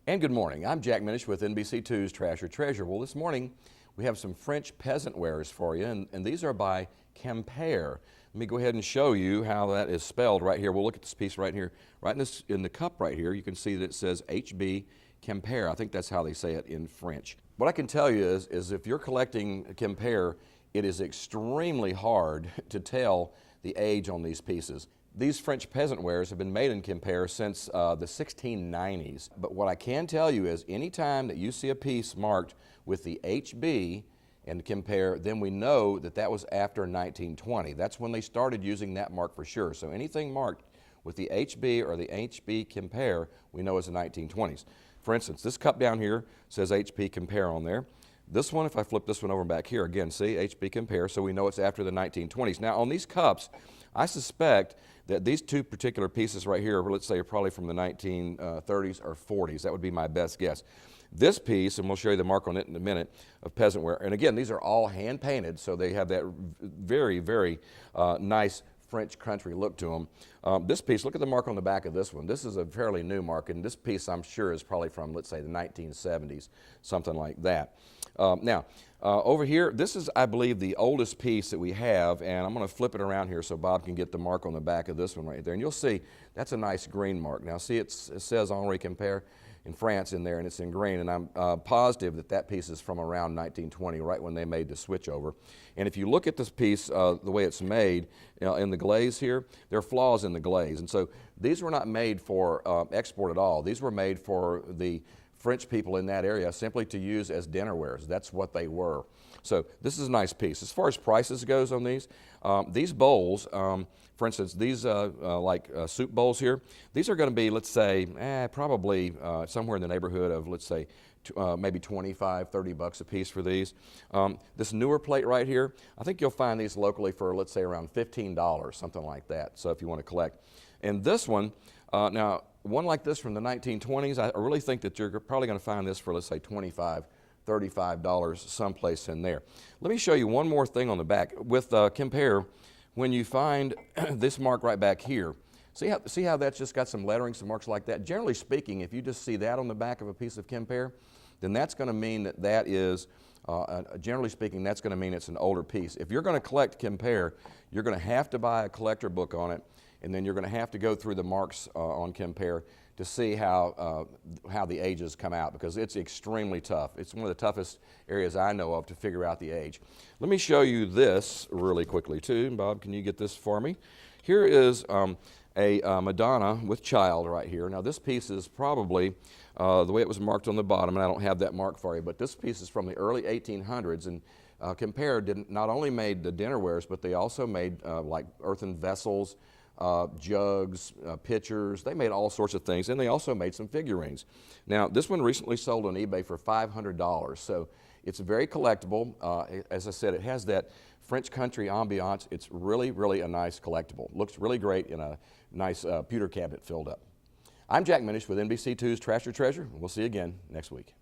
And good morning. I'm Jack Minish with NBC2's Trash or Treasure. Well, this morning we have some French peasant wares for you, and these are by Compare. Let me go ahead and show you how that is spelled right here. We'll look at this piece right here, right in the cup right here. You can see that it says HB Compare. I think that's how they say it in French. What I can tell you is if you're collecting Compare, it is extremely hard to tell the age on these pieces. These French peasant wares have been made in Compare since the 1690s. But what I can tell you is anytime that you see a piece marked with the HB and Compare, then we know that that was after 1920. That's when they started using that mark for sure. So anything marked with the HB or the HB Compare, we know is the 1920s. For instance, this cup down here says HP Compare on there. This one, if I flip this one over back here, again, see, HB Compare, so we know it's after the 1920s. Now, on these cups, I suspect that these two particular pieces right here, let's say, are probably from the 1930s or 40s. That would be my best guess. This piece, and we'll show you the mark on it in a minute, of peasant ware, and again, these are all hand-painted, so they have that very, very nice French country look to them. This piece, look at the mark on the back of this one. This is a fairly new mark, and this piece I'm sure is probably from, let's say, the 1970s, something like that. Over here, this is, I believe, the oldest piece that we have, and I'm going to flip it around here so Bob can get the mark on the back of this one right there. And you'll see that's a nice green mark. Now, see, it says Henri Compare in France in there, and it's in green, and I'm positive that that piece is from around 1920, right when they made the switch over. And if you look at this piece, the way it's made, in the glaze here, there are flaws in the glaze. And so these were not made for export at all. These were made for the French people in that area simply to use as dinnerwares. That's what they were. So this is a nice piece. As far as prices goes on these bowls, for instance, these soup bowls here, these are going to be, let's say, probably somewhere in the neighborhood of, let's say, maybe 25, 30 bucks a piece for these. This newer plate right here, I think you'll find these locally for, let's say, around $15, something like that, so if you want to collect. And this one, now, one like this from the 1920s, I really think that you're probably going to find this for, let's say, $25, $35 someplace in there. Let me show you one more thing on the back. With Compare, when you find this mark right back here, see how that's just got some lettering, some marks like that? Generally speaking, if you just see that on the back of a piece of Compare, then that's going to mean that that is, generally speaking, that's going to mean it's an older piece. If you're going to collect Compare, you're going to have to buy a collector book on it, and then you're going to have to go through the marks on Compare to see how the ages come out, because it's extremely tough. It's one of the toughest areas I know of to figure out the age. Let me show you this really quickly too. Bob, can you get this for me? Here is a Madonna with child right here. Now this piece is probably the way it was marked on the bottom, and I don't have that mark for you, but this piece is from the early 1800s, and Compare not only made the dinnerwares, but they also made like earthen vessels, jugs, pitchers. They made all sorts of things, and they also made some figurines. Now, this one recently sold on eBay for $500, so it's very collectible. As I said, it has that French country ambiance. It's really, really a nice collectible. Looks really great in a nice pewter cabinet filled up. I'm Jack Minish with NBC2's Trash or Treasure, and we'll see you again next week.